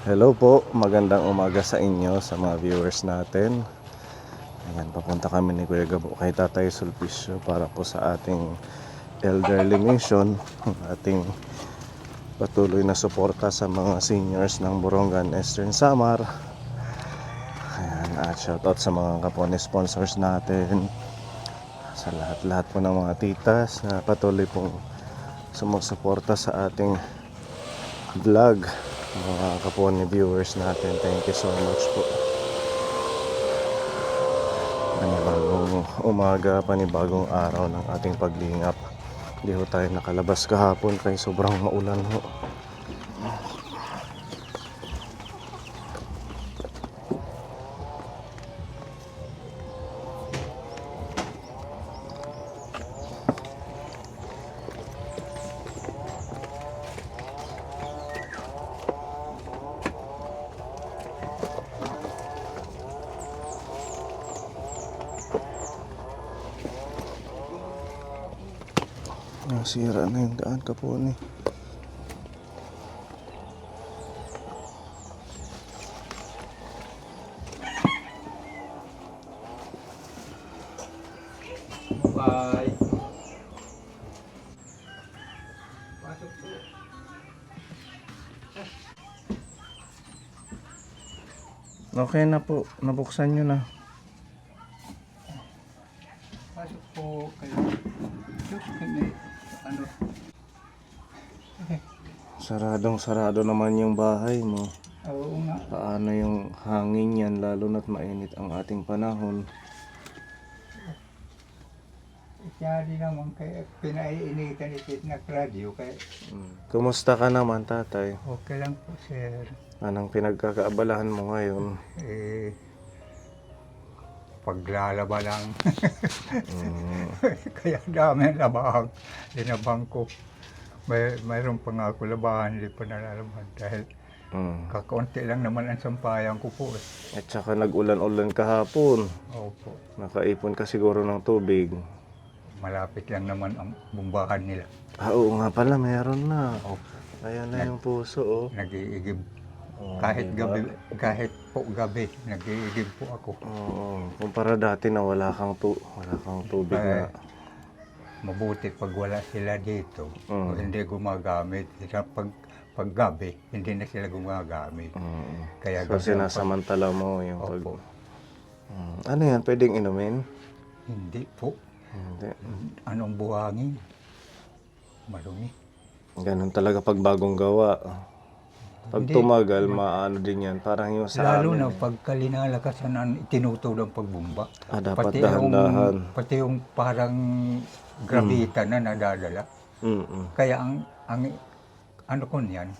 Hello po, magandang umaga sa inyo sa mga viewers natin. Ayan, papunta kami ni Kuya Gabo kay Tatay Sulpicio para po sa ating elderly mission, ating patuloy na suporta sa mga seniors ng Borongan Eastern Samar. Ayan, at shoutout sa mga kapone sponsors natin, sa lahat-lahat po ng mga titas na patuloy pong sumusuporta sa ating vlog. Mga kapone viewers natin, thank you so much po. Panibagong umaga, panibagong araw ng ating paglingap. Hindi ho tayo nakalabas kahapon kaya sobrang maulan ho. Nasira na yung daan kapone. Bye. Pasok po. Okay na po, nabuksan nyo na. Pasok po kayo. Diyos ko may ano. Saradong sarado naman yung bahay mo. Oo nga. Paano yung hangin yan, lalo na't mainit ang ating panahon. Kaya di naman kaya pinaiinitan itit na radyo kaya Kumusta ka naman, tatay? okay lang po sir. Anong pinagkakaabalahan mo ngayon? Paglalaba lang. Kaya dami ang labahan. Linabang ko. Mayroon pa nga ako labahan, hindi pa nalalaban dahil kakaunti lang naman ang sampayan ko po eh. At saka nag-ulan-ulan kahapon. Opo. Nakaipon ka siguro ng tubig. Malapit lang naman ang bumbahan nila. Oo nga pala, meron na. Opo. Ayan na yung puso, oh. Nag-iigib. Oh, Kahit diba? gabi, nag-iigib po ako. Oo. Kumpara dati na wala kang tubig na. Mabuti pag wala sila dito, o hindi gumagamit. Pag gabi, hindi na sila gumagamit. Kaya So gabi sinasamantala mo yung pag... Opo. Ano yan? Pwedeng inumin? Hindi po. Hindi. Anong buhangin? Marumi. Ganun talaga pag bagong gawa. Pag Hindi. tumagal, maano din yan. Parang yung sa Lalo amin. na pagka linalakasan ang tinutod ang pagbumba. Dapat dahan-dahan. Pati yung parang gravita na nadadala. Kaya ang ano ko niyan,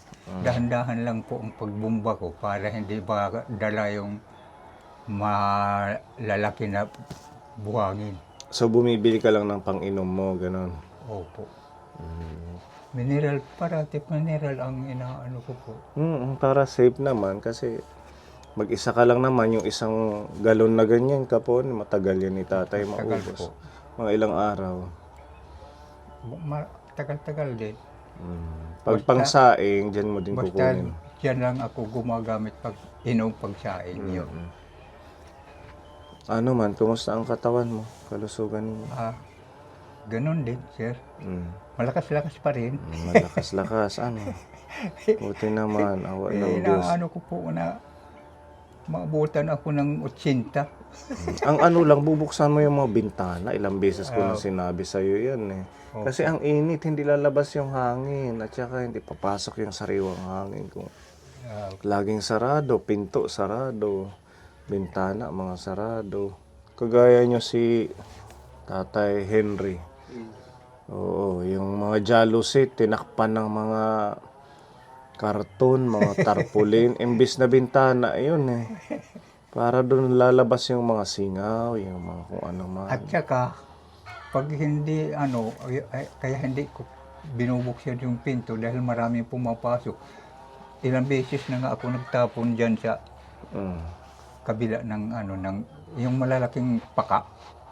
dahan-dahan lang po ang pagbumba ko para hindi ba dala yung malalaki na buhangin. So bumibili ka lang ng pang-inom mo, ganun. Opo. Mineral, parati mineral ang inaano ko po. Para safe naman kasi mag-isa ka lang naman, yung isang galon na ganyan kapon, matagal yan ni tatay Tagal maubos. po. Mga ilang araw. Tagal-tagal din. Pag Basta- pangsaing, dyan mo din Basta kukunin. yan lang ako gumagamit pag inom pagsaing yun. Ano man, kumusta ang katawan mo? Kalusugan mo? Ganun din, sir. Malakas-lakas pa rin. Malakas-lakas, ano? Buti naman, awa ng Diyos. Inaano ko po na maabutan ako ng 80. Ang ano lang, bubuksan mo yung mga bintana. Ilang beses ko na sinabi sa'yo yan eh. Kasi ang init, hindi lalabas yung hangin. At saka hindi papasok yung sariwang hangin. Kung laging sarado, pinto sarado, bintana mga sarado. Kagaya nyo si Tatay Henry. Oo, yung mga jalousie, tinakpan ng mga karton, mga tarpaulin. Imbis na bintana, yun eh. Para doon lalabas yung mga singaw, yung mga kung ano man. At saka, pag hindi kaya hindi ko binubuksan yung pinto dahil maraming pumapasok. Ilang beses na nga ako nagtapon dyan sa kabila ng yung malalaking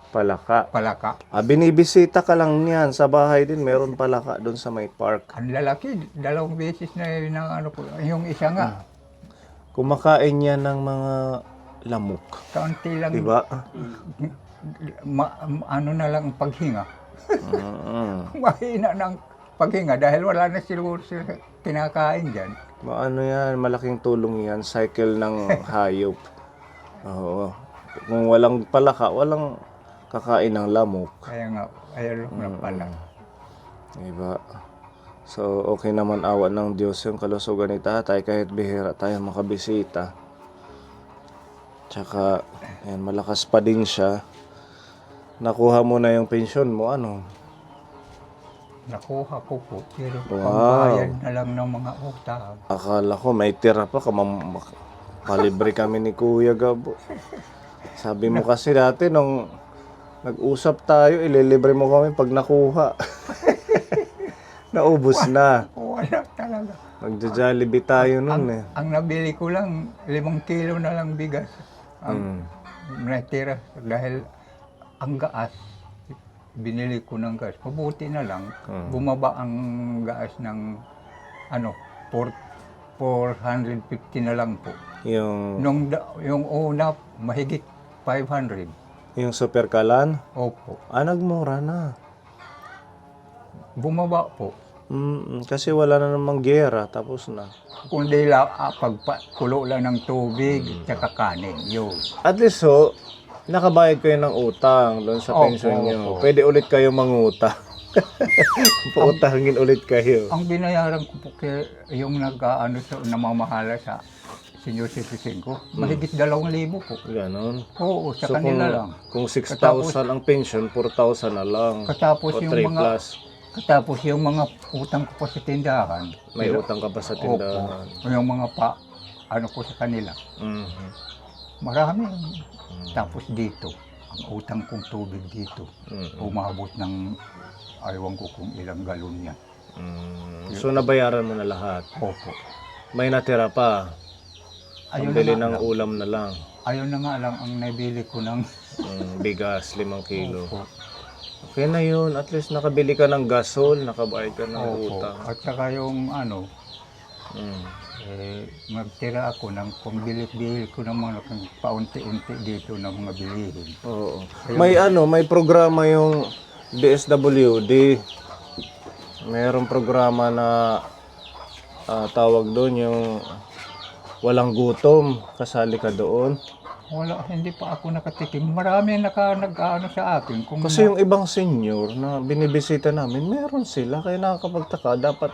Palaka. palaka. Binibisita ka lang niyan sa bahay din, meron palaka doon sa may park. Ang lalaki, 2 beses na ko. Yung isa nga, kumakain yan ng mga lamok. Kaunti lang, Di ba? ano na lang ang paghinga. Mm. Mahina ng paghinga dahil wala na siguro sila kinakain dyan. Ano yan, malaking tulong yan, cycle ng hayop. Oo. Kung walang palaka, walang kakain ng lamok. Kaya nga, ayaw na pala. Diba? So, okay naman awa ng Diyos yung kalusugan ni tatay kahit bihira tayo makabisita. Tsaka, yan, malakas pa din siya. Nakuha mo na yung pensyon mo, ano? Nakuha ko po, pero Wow. pambayad na lang ng mga utang. Akala ko may tira pa, palibre kami ni Kuya Gabo. Sabi mo kasi dati nung nag-usap tayo, ililibre mo kami pag nakuha. Naubos na. Wala talaga. Magja-Jollibee tayo nun eh. Ang nabili ko lang, 5 kilo na lang bigas. Ang natira dahil ang gaas, binili ko ng gas. Mabuti na lang, bumaba ang gas ng 450 na lang po. Yung Yung una, mahigit 500. Super Kalan, Opo. nagmura na. Bumaba po. Kasi wala na namang gera, tapos na. Kundi pagpakulo lang ng tubig, tsaka kanin. Yun. At least nakabayad kayo ng utang doon sa Opo, pension nyo. opo. Pwede ulit kayo mangutang. Pautangin ulit kayo. Ang binayaran ko po yung namamahala sa senior citizen ko, mahigit 2,000 po. Ganon. Oo, sa So kanila lang. kung 6,000 ang pension, 4,000 na lang. Katapos O yung 3 mga plus. katapos yung mga utang ko pa sa tindahan. May utang ka pa sa tindahan. Opo. Yung mga ko sa kanila. Mhm. Marami. Tapos dito, ang utang kong tubig dito, umabot ng aywan ko kung ilang galon yan. So nabayaran mo na lahat. Opo. May natira pa. Ayun Pambili na nga ng ulam na lang. Ayun na nga lang ang nabili ko ng Bigas, 5 kilo. Opo. Okay na yun. At least nakabili ka ng gasol, nakabayad ka ng Opo. utang. At saka yung Mm. magtira ako ng pambili-bili ko ng mga paunti-unti dito ng mga bilihin. Oo. May programa yung DSWD. Mayroong programa na tawag doon yung walang gutom. Kasali ka doon. Wala, hindi pa ako nakatikim. Marami nag-ano sa akin. Kasi yung ibang senior na binibisita namin, meron sila. Kaya nakakapagtaka, dapat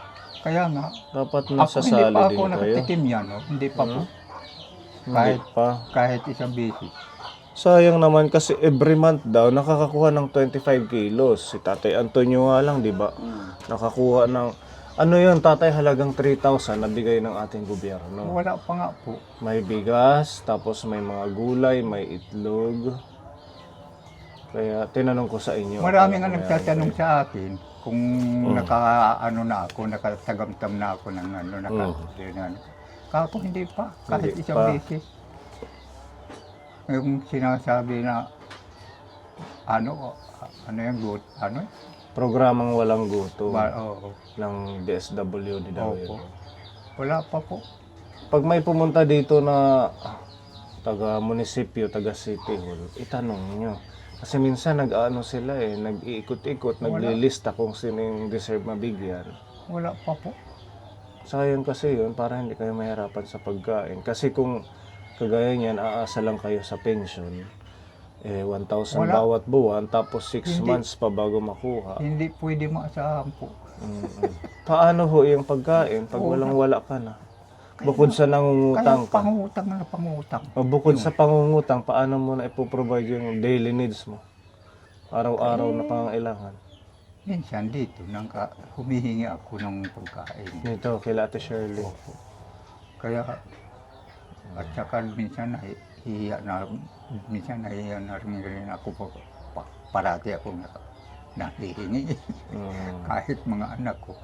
Kaya nga, dapat ako hindi nasasali pa ako din kayo. nakatikim yan. No? Hindi pa po. Hindi pa. Kahit isang bisis. Sayang naman kasi every month daw nakakakuha ng 25 kilos. Si Tatay Antonio nga lang, di ba? Nakakuha ng, tatay, halagang 3,000 na bigay ng ating gobyerno. Wala pa nga po. May bigas, tapos may mga gulay, may itlog. Kaya tinanong ko sa inyo. Marami nga kung nagtatanong sa akin kung nakatagamtam na ako ng Kako hindi pa, kahit Hindi isang pa. beses. Yung sinasabi na yung good, Programang walang gutom oo. ng DSWD daw Opo. yun. Wala pa po. Pag may pumunta dito na taga-munisipyo, taga-city hall, itanong nyo. Kasi minsan sila nag-iikot-ikot, naglilista kung sino yung deserve mabigyan. Wala pa po. Sayang kasi yun, para hindi kayo mahirapan sa pagkain. Kasi kung kagaya niyan, aasa lang kayo sa pension, 1,000 Wala. bawat buwan, tapos 6 Hindi. months pa bago makuha. Hindi pwede maasahan po. Paano ho yung pagkain pag walang-wala ka na? Bukod sa nangungutang Kaya ka. pangutang na pangutang. O bukod sa pangungutang, paano mo na ipoprovide yung daily needs mo? Araw-araw na pangangailangan. Minsan dito, humihingi ako ng pagkain. Dito, kila Ate Shirley. Kaya, at saka minsan nahihiya na rin ako parati ako nahihingi. Kahit mga anak ko.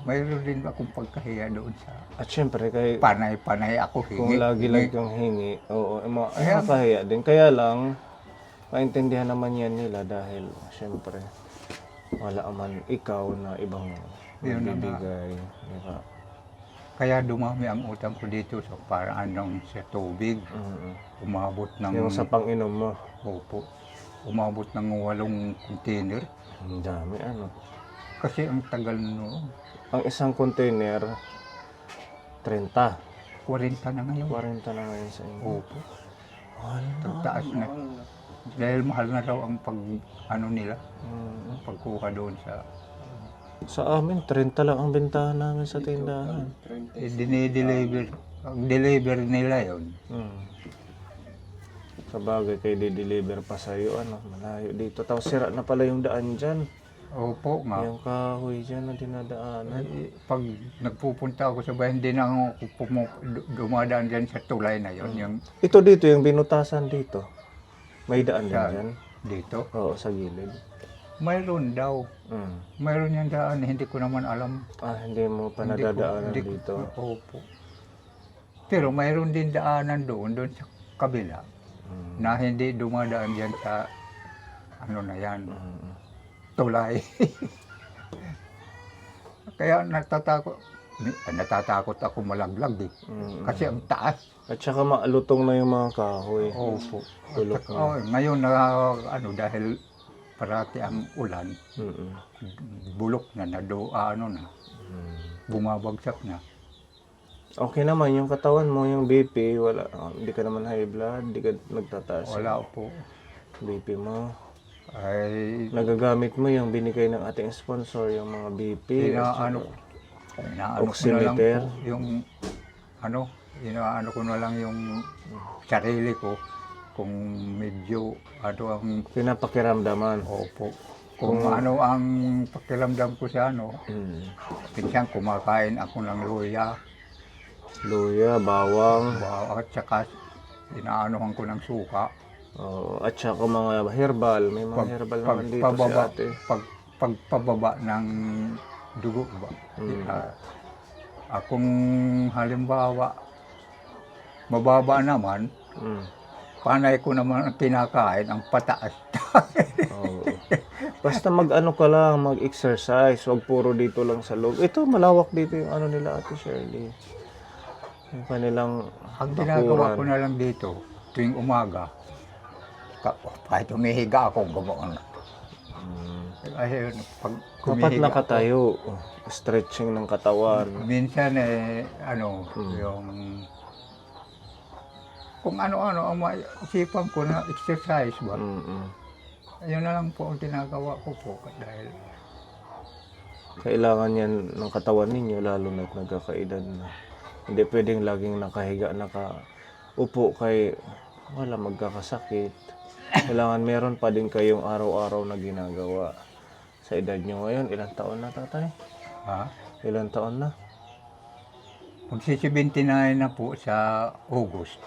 Mayroon din akong pagkahiya doon sa At syempre, panay ako hingi. kung lagi kang hingi, nakakahiya din. Kaya lang, maintindihan naman yan nila dahil syempre, wala man ikaw na ibang Yun na nga. magbibigay. Diba? Kaya dumami ang utang ko dito sa paraan ng sa tubig. Umabot ng... Yung sa pang-inom mo. Opo. Umabot ng 8 container. Ang dami, ano. Kasi ang tagal noon. Ang isang container, 30. 40 na ngayon. 40 na ngayon sa inyo. Opo. Wala. Taas na. Dahil mahal na daw ang ano nila, Mm. pagkuha doon sa... Sa amin, 30 lang ang bentahan namin sa tindahan. Dinideliver. Ang deliver nila yon. Sa bagay, kay di-deliver pa sa'yo, ano, malayo dito. Tapos sira na pala yung daan dyan. Opo nga. Yung kahoy dyan na dinadaanan. Pag nagpupunta ako sa bahay, hindi na ako dumadaan dyan sa tulay na yon. Yung Ito dito, yung binutasan dito. May daan din sa, dyan. dito. Oo, sa gilid. Mayroon daw. Mayroon yung daan, hindi ko naman alam. Ah, hindi mo pa Hindi ko- nadadaanan hindi ko- dito. Opo. Pero mayroon din daanan doon sa kabila. Na hindi dumadaan dyan sa ano na yan, tulay. Kaya natatakot ako malaglag eh. Kasi ang taas. At saka maalutong na yung mga kahoy. Opo. Tulok na. Oh, ngayon na ano dahil parati ang ulan, bulok na ano na, bumabagsak na. Okay naman, yung katawan mo, yung BP, wala, hindi ka naman high blood, hindi ka nagtataas. Wala po. BP mo. Ay Nagagamit mo yung binigay ng ating sponsor, yung mga BP. inaano ko na lang Oximeter. po yung ano, inaano ko na lang yung sarili ko kung medyo ano ang Pinapakiramdaman. opo. Kung ano ang pakiramdam ko sa ano, minsan kumakain ako ng luya, Luya, bawang, at saka inaanohan ko ng suka. at saka mga herbal. May mga herbal naman dito si ate. Pagpababa ng dugo ba? Akong halimbawa, mababa naman, panay ko naman ang kinakain, ang pataas. Oo. Basta mag-ano ka lang, mag-exercise. Huwag puro dito lang sa loob. Ito, malawak dito yung ano nila, Ate Shirley. Yung kanilang Ang ginagawa ko na lang dito, tuwing umaga, kahit humihiga ako, ganoon. Ay, pag Dapat humihiga nakatayo. Stretching ng katawan. minsan ano, yung kung ano-ano ang maisipan ko na exercise ba, ayun na lang po ang ginagawa ko po dahil Kailangan yan ng katawan ninyo, lalo na't nagkakaedad na. Hindi pwedeng laging nakahiga, nakaupo kay wala magkakasakit. Kailangan meron pa din kayong araw-araw na ginagawa. Sa edad nyo ngayon, ilang taon na, tatay? ha, Ilang taon na? magsi-79 na po sa August.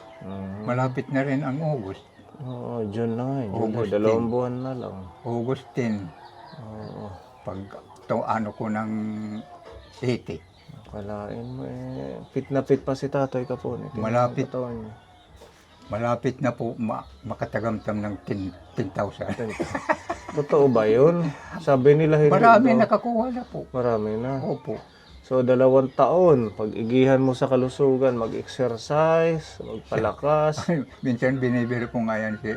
Malapit na rin ang August. Oo, June na nga. June na, August 2 buwan na lang. August 10, Oo. pag ano ko ng 80. Kalain mo fit na fit pa si tatay ka po. Malapit. Malapit na po makatagamtam ng 10,000. Totoo ba yun? Sabi nila hindi Marami daw. nakakuha na po. Marami na. Opo. So, 2 taon, pag-igihan mo sa kalusugan, mag-exercise, magpalakas. Minsan binibiro ko nga yan si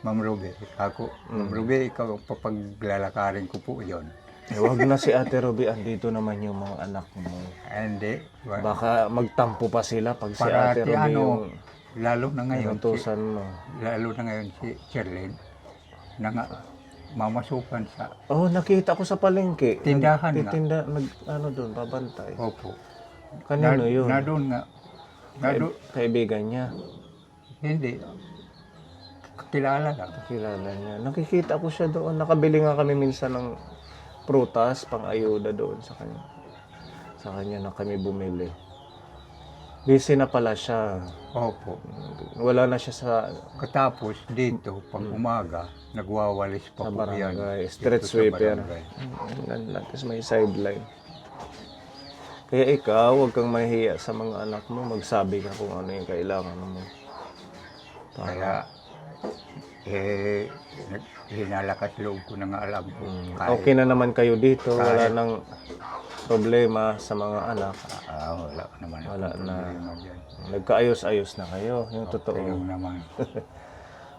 Ma'am Ruby. Ako, Ma'am Ruby, ikaw ang papaglalakarin ko po yon. Wag na si Ate Ruby, andito naman yung mga anak mo. Hindi. Baka magtampo pa sila pag si Ate Parati Ruby yung lalo na ngayon, inutusan mo. lalo na ngayon si Sherlyn, na nga, mamasukan sa, Oh, nakita ko sa palengke. Tindahan nga. Nagtitinda, ano doon, babantay. opo. Kanino yun? Na doon nga. Kaibigan niya. Hindi. Kilala lang. Kilala niya. Nakikita ko siya doon. Nakabili nga kami minsan ng prutas, pang-ayuda doon sa kanya. Sa kanya na kami bumili. Busy na pala siya. Opo. Wala na siya sa Katapos dito, pag umaga, nagwawalis pa Sa po yan. barangay, street Dito sa sweeper. barangay. Tapos may sideline. Kaya ikaw, huwag kang mahihiya sa mga anak mo. Magsabi ka kung ano yung kailangan mo. Kaya, hinalakas loob ko na nga alam ko. Kahit Okay na naman kayo dito. Wala Kahit- nang problema sa mga anak, Wala naman akong wala na. problema dyan. Nagkaayos-ayos na kayo, yung totoo. Okay lang naman.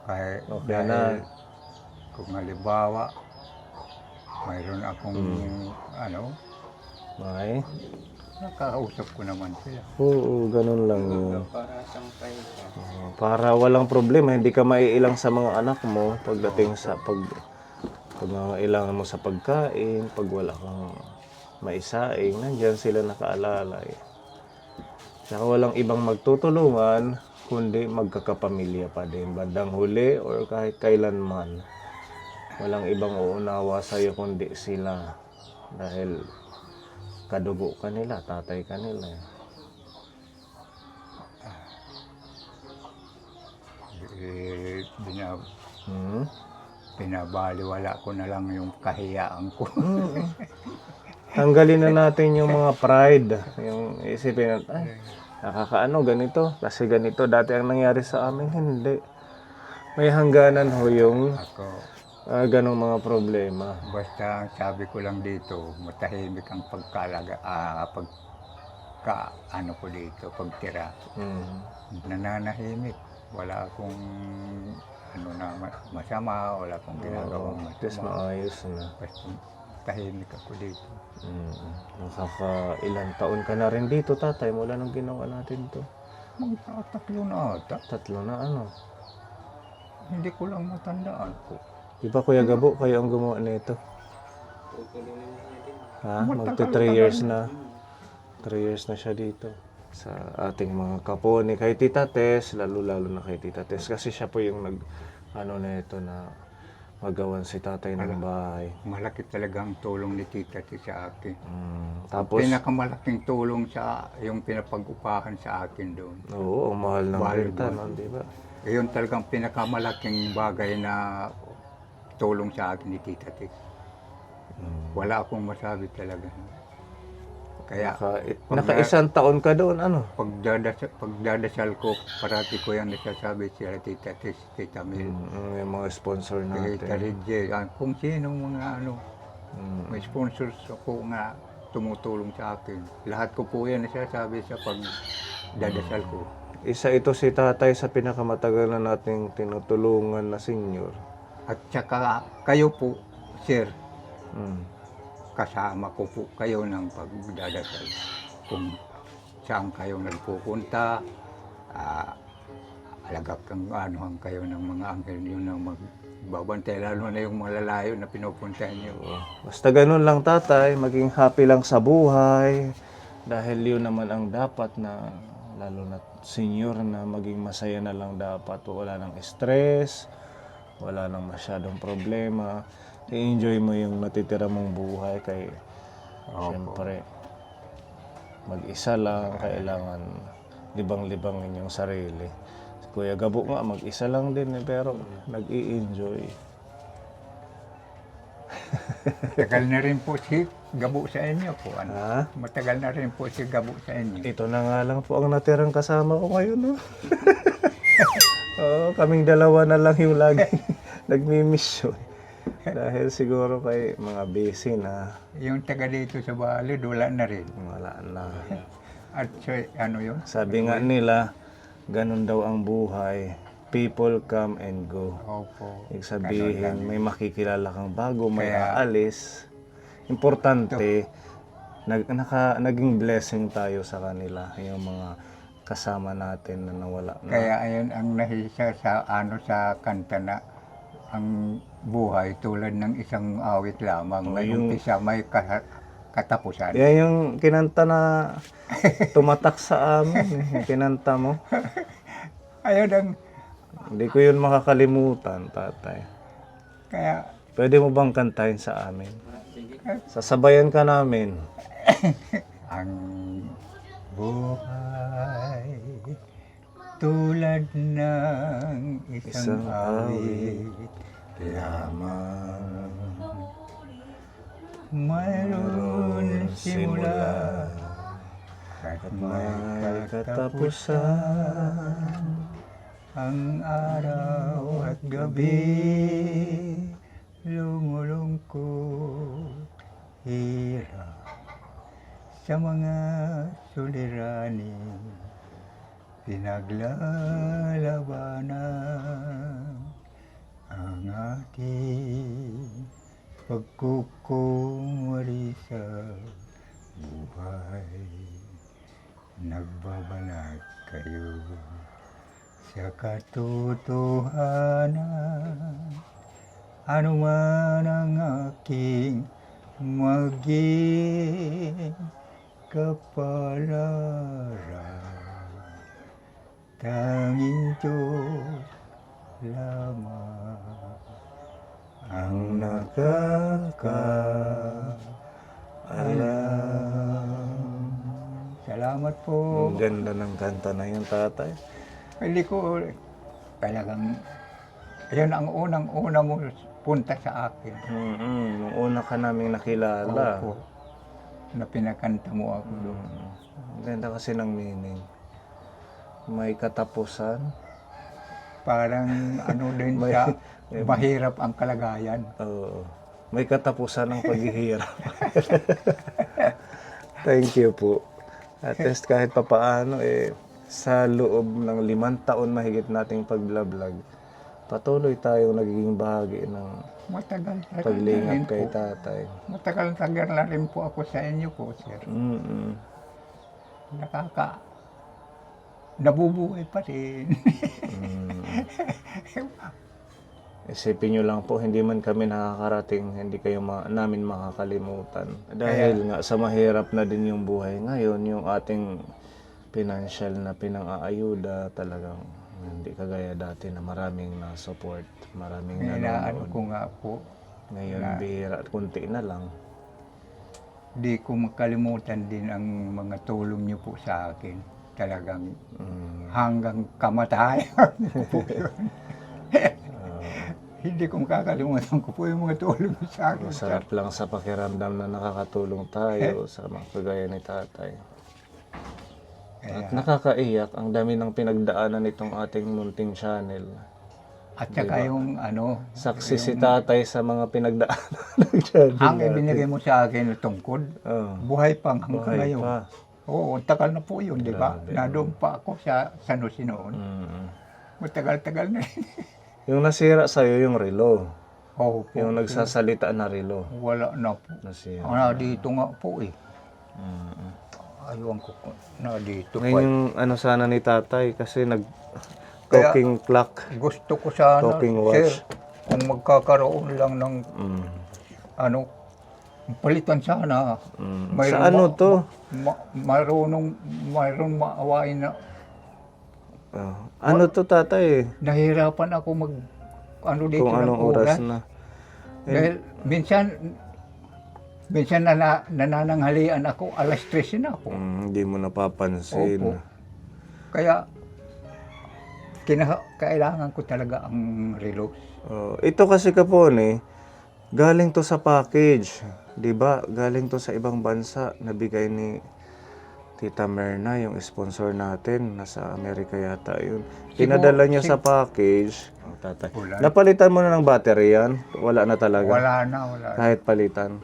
Kahit Okay dahil na. kung halimbawa, mayroon akong Okay? nakakausap ko naman sila. Oo, ganun lang yun. Para walang problema, hindi ka maiilang sa mga anak mo pagdating sa pag nangailangan mo sa pagkain, pag wala kang maisaing, nandyan sila nakaalalay. Tsaka walang ibang magtutulungan, kundi magkakapamilya pa din. Bandang huli or kahit kailanman. Walang ibang uunawa sa'yo kundi sila. Dahil kadugo ka nila, tatay ka nila. Pinabaliwala ko na lang yung kahiyaan ko. Tanggalin na natin yung mga pride. Yung isipin natin, ay, nakakaano, ganito. Kasi ganito, dati ang nangyari sa amin, hindi. May hangganan ho yung Ako, ganong mga problema. basta ang sabi ko lang dito, matahimik ang ano ko dito, pagtira. Nananahimik. Wala akong masama, wala akong ginagawang At least masama. maayos na. Basta tahimik ako dito. Nakakailang taon ka na rin dito, tatay, mula nung ginawa natin to. Magtataklo na ata. 3 na ano. Hindi ko lang matandaan po. Di ba Kuya Gabo, kayo ang gumawa nito? Ha? Magti 3 years na. 3 years na siya dito. Sa ating mga kaponi, kay Tita Tess, lalo-lalo na kay Tita Tess. Kasi siya po yung nito na magawan si tatay ng bahay. Malaki talaga ang tulong ni Tita T sa akin. Tapos, Pinakamalaking tulong sa yung pinapag-upahan sa akin doon. oo, ang mahal ng Mahal renta, doon. no? Di ba? Iyon talagang pinakamalaking bagay na tulong sa akin ni Tita T. Wala akong masabi talaga. Kaya Naka-1 taon ka doon, ano? pagdadasal ko, parati ko yan nasasabi sila Tita T, Tita Mil. Yung mga sponsor Tita natin. Ridje, kung sino mga may sponsors ako nga tumutulong sa akin. Lahat ko po yan nasasabi sa pagdadasal ko. Isa ito si tatay sa pinakamatagal na nating tinutulungan na senior. At saka kayo po, sir, Mm. kasama ko po kayo ng pagdadasal. Kung saan kayo nagpupunta, alagakang anuhan kayo ng mga anghel yun ang magbabantay, lalo na yung malalayo na pinupuntahan niyo. Basta ganun lang tatay, maging happy lang sa buhay. Dahil yun naman ang dapat na, lalo na senior na maging masaya na lang dapat. Wala nang stress, wala nang masyadong problema. I-enjoy mo yung natitira mong buhay kay siyempre mag-isa lang, kailangan libang-libangin yung sarili. Si Kuya Gabo nga, mag-isa lang din pero nag-i-enjoy. Matagal na rin po si Gabo sa inyo po. Ha? Matagal na rin po si Gabo sa inyo. Ito na nga lang po ang natirang kasama ko ngayon. No? Oo, kaming dalawa na lang yung lagi nagmi-mission. Dahil siguro kay mga busy na. Yung taga dito sa Balid, wala na rin. Wala na. At ano yun? Sabi nga nila, ganun daw ang buhay. People come and go. Opo. Ibig sabihin, may makikilala kang bago, may Kaya- aalis. Importante, naging blessing tayo sa kanila. Yung mga kasama natin na nawala na. Kaya ayun ang nahisa sa sa kanta na ang buhay tulad ng isang awit lamang. May umpisa, may katapusan. Yan yung kinanta na tumatak sa amin. Yung kinanta mo. Ayun ang, Hindi ko yun makakalimutan, tatay. kaya Pwede mo bang kantahin sa amin? Sasabayan ka namin. ang buhay tulad ng isang Isang awit lamang. mayroon simula at May katapusan. ang araw at gabi lumulungkot hirap sa mga suliranin, pinaglalabanan ang ating pagkukumari sa buhay. Nagbabanat kayo sa katotohanan, ano man ang aking maging kapalaran, tanging Diyos lamang ang nakakaalam. Salamat po. Ang ganda ng kanta na yun, tatay. Hindi ko talagang, yun ang unang-una mo punta sa akin. Nung una ka naming nakilala. Opo. Na pinakanta mo ako doon. Ang ganda kasi ng meaning. May katapusan. Parang ano din sa mahirap ang kalagayan. Oo. May katapusan ng paghihirap. Thank you po. At least kahit papaano sa loob ng 5 taon mahigit nating pagblablag, patuloy tayong nagiging bahagi ng Matagal-tagal na rin paglingap kay po. tatay. Matagal-tagal na rin po ako sa inyo po, sir. Nabubuhay pa rin. Isipin nyo lang po, hindi man kami nakakarating, hindi kayo namin makakalimutan. Dahil nga sa mahirap na din yung buhay ngayon, yung ating financial na pinang-aayuda talagang hindi kagaya dati na maraming na-support, maraming Inaano nanonood. ko nga po, Ngayon bihira at kunti na lang. di ko makalimutan din ang mga tulong niyo po sa akin. Talagang hanggang kamatayan po yun. Hindi ko makakalimutan ko po yung mga tulong niyo sa akin. Masarap lang sa pakiramdam na nakakatulong tayo sa mga kagaya ni tatay. At nakakaiyak, ang dami ng pinagdaanan nitong ating munting channel. At saka yung ano, Saksi si tatay sa mga pinagdaanan ng channel ang natin. ibinigay mo sa akin na tungkod, buhay pang hanggang Buhay ngayon. pa. Oo, tagal na po yun, di ba? Grabe. Nadoon pa ako sa San Jose noon. Matagal-tagal na rin. Yung nasira sa'yo yung relo. Oo po. Yung nagsasalita na relo. Wala na po. Nasira. Dito nga po eh. Aywan ko na dito pa. Ngayon yung ano sana ni tatay kasi talking clock. Gusto ko sana, Talking watch. sir, kung magkakaroon lang ng ano, palitan sana. Sa ano to? Mayroon maawain na. Ano to tatay? Nahirapan ako mag ano dito Kung ng anong oras na. Dahil minsan nanananghalian ako, alas 13 na ako. Hindi mo napapansin. Opo. Kaya kailangan ko talaga ang relo. Ito kasi kapon galing to sa package. 'Di ba? Galing to sa ibang bansa. Nabigay ni Tita Merna, yung sponsor natin. Nasa Amerika yata yun. Pinadala niya sa package. Tatay. Napalitan mo na ng battery yan? Wala na talaga? Wala na. Kahit palitan?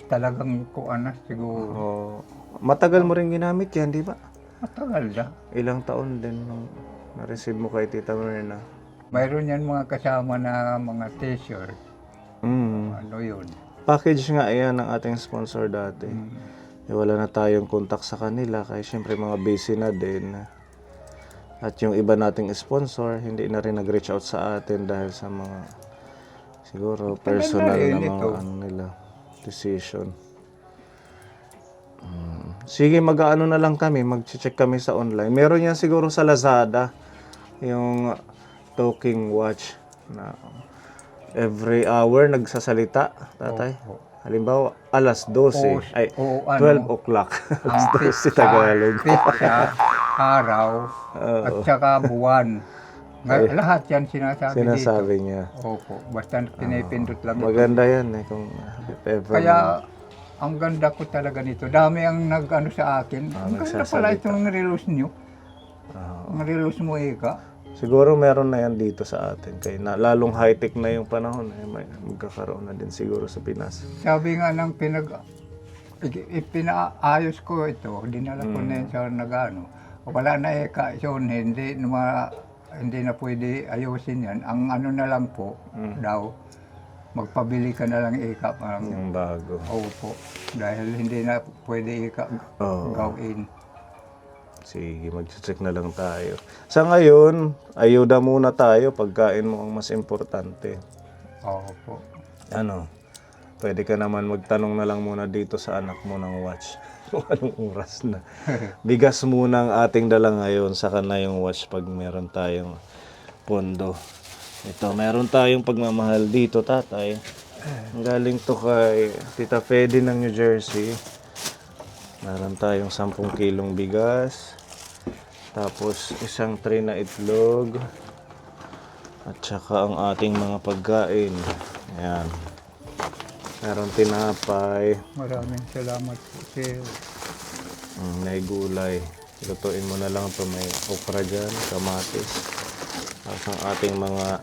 Talagang kuan na siguro. Matagal mo rin ginamit yan, di ba? Matagal na. Ilang taon din nung na-receive mo kay Tita Merna? Mayroon yan mga kasama na mga t-shirt. Ano yun? Package nga yan ng ating sponsor dati. Wala na tayong contact sa kanila kaya syempre mga busy na din. At yung iba nating sponsor, hindi na rin nag-reach out sa atin dahil sa mga siguro personal na mga ano nila, decision. Sige, mag-ano na lang kami, mag-check kami sa online. Meron yan siguro sa Lazada, yung talking watch na every hour nagsasalita, tatay. Halimbawa, alas 12, ay 12 o'clock. Alas 12 Tagalog. Sa araw at saka buwan. Lahat yan Sinasabi niya. Opo, basta pinipindot lang. Maganda yan kung if ever. Kaya ang ganda ko talaga nito. Dami ang nag-ano sa akin. Ang ganda pala itong relos nyo. Ang relos mo, Eka. Siguro meron na yan dito sa atin. Kaya lalong high-tech na yung panahon. Magkakaroon na din siguro sa Pinas. Sabi nga ng ipinaayos ko ito, dinala ko na yun sa nagano. Wala na yun, hindi na pwede ayusin yan. Ang ano na lang po daw, magpabili ka na lang Yung bago. Opo, dahil hindi na pwede Oo. gawin. Sige, mag-check na lang tayo. Sa ngayon, ayuda muna tayo. Pagkain mo ang mas importante. Opo. Ano? Pwede ka naman magtanong na lang muna dito sa anak mo ng watch. Kung anong oras na. Bigas muna ang ating dala ngayon. Saka na yung watch pag meron tayong pondo. Ito, meron tayong pagmamahal dito, tatay. Ang galing to kay Tita Fedy ng New Jersey. Meron tayong 10 kilong bigas. Tapos isang tray na itlog. At saka ang ating mga pagkain. Ayan. Meron tinapay. Maraming salamat po, sir. May gulay. Lutuin mo na lang to. May okra dyan, kamatis. Tapos ang ating mga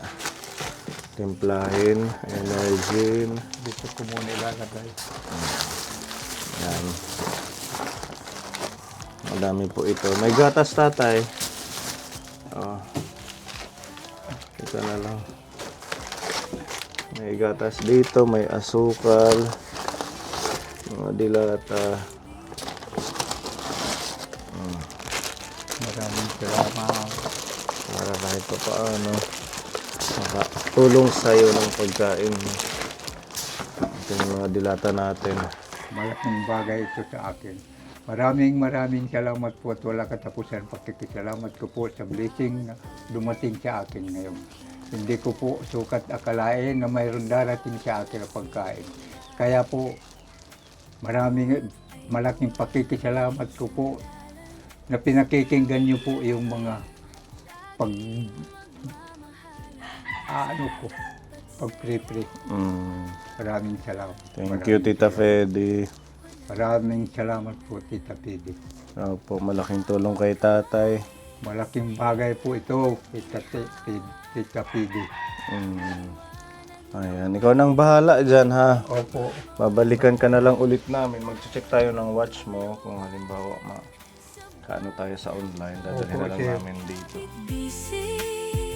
timplahin, energy. Dito ko muna ilalagay. Yan. Madami po ito. May gatas, tatay. Oh. Ito na lang. May gatas dito, may asukal, mga dilata. Maraming salamat. Para kahit pa paano makatulong sa'yo ng pagkain. Ito yung mga dilata natin. Malaking bagay ito sa akin. Maraming salamat po at wala katapusan pakikisalamat ko po sa blessing na dumating sa akin ngayon. Hindi ko po sukat akalain na mayroon darating sa akin na pagkain. Kaya po malaking pakikisalamat ko po na pinakikinggan niyo po yung mga pag-pre-pre. Maraming salamat. Thank you, Tita Fedy. Maraming salamat po, Tita Fedy. Opo, malaking tulong kay tatay. Malaking bagay po ito, Tita Fedy. Ayan, ikaw nang bahala dyan, ha. Opo. Babalikan ka na lang ulit namin. Mag-check tayo ng watch mo. Kung halimbawa, kaano tayo sa online, dadalhin Opo, na lang sir. namin dito. Busy